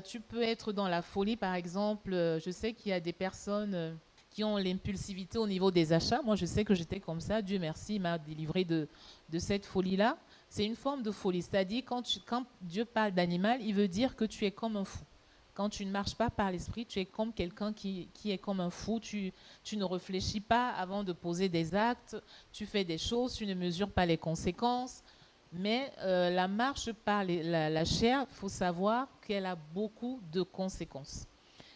Tu peux être dans la folie, par exemple. Je sais qu'il y a des personnes qui ont l'impulsivité au niveau des achats. Moi, je sais que j'étais comme ça. Dieu merci, il m'a délivré de cette folie-là. C'est une forme de folie. C'est-à-dire, quand Dieu parle d'animal, il veut dire que tu es comme un fou. Quand tu ne marches pas par l'esprit, tu es comme quelqu'un qui est comme un fou. Tu ne réfléchis pas avant de poser des actes. Tu fais des choses, tu ne mesures pas les conséquences. Mais la marche par la chair, il faut savoir qu'elle a beaucoup de conséquences.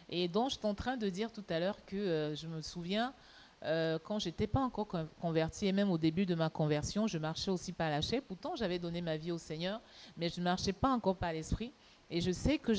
Et donc, je suis en train de dire tout à l'heure que je me souviens, quand je n'étais pas encore convertie, et même au début de ma conversion, je marchais aussi par la chair. Pourtant, j'avais donné ma vie au Seigneur, mais je ne marchais pas encore par l'esprit. Et je sais que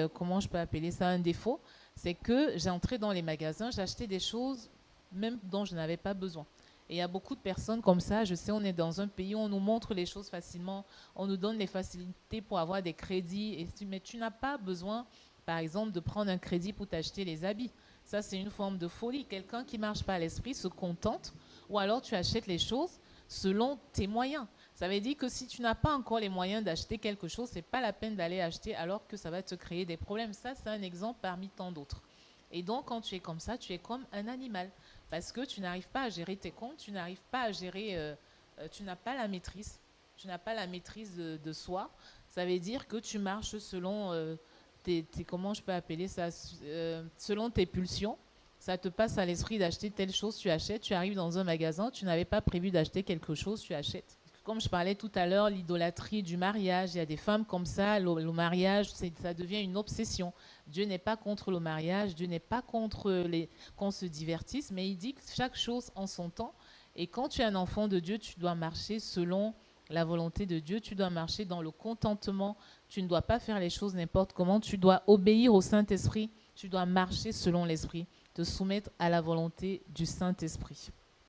comment je peux appeler ça, un défaut, c'est que j'entrais dans les magasins, j'achetais des choses même dont je n'avais pas besoin. Et il y a beaucoup de personnes comme ça. Je sais, on est dans un pays où on nous montre les choses facilement, on nous donne les facilités pour avoir des crédits, mais tu n'as pas besoin, par exemple, de prendre un crédit pour t'acheter les habits. Ça, c'est une forme de folie. Quelqu'un qui marche pas à l'esprit se contente, ou alors tu achètes les choses selon tes moyens. Ça veut dire que si tu n'as pas encore les moyens d'acheter quelque chose, c'est pas la peine d'aller acheter alors que ça va te créer des problèmes. Ça, c'est un exemple parmi tant d'autres. Et donc, quand tu es comme ça, tu es comme un animal. Parce que tu n'arrives pas à gérer tes comptes, tu n'arrives pas à gérer, tu n'as pas la maîtrise. Tu n'as pas la maîtrise de soi. Ça veut dire que tu marches selon comment je peux appeler ça, selon tes pulsions. Ça te passe à l'esprit d'acheter telle chose, tu achètes. Tu arrives dans un magasin, tu n'avais pas prévu d'acheter quelque chose, tu achètes. Comme je parlais tout à l'heure, l'idolâtrie du mariage, il y a des femmes comme ça, le mariage, ça devient une obsession. Dieu n'est pas contre le mariage, Dieu n'est pas contre qu'on se divertisse, mais il dit que chaque chose en son temps. Et quand tu es un enfant de Dieu, tu dois marcher selon la volonté de Dieu, tu dois marcher dans le contentement, tu ne dois pas faire les choses n'importe comment, tu dois obéir au Saint-Esprit, tu dois marcher selon l'Esprit, te soumettre à la volonté du Saint-Esprit.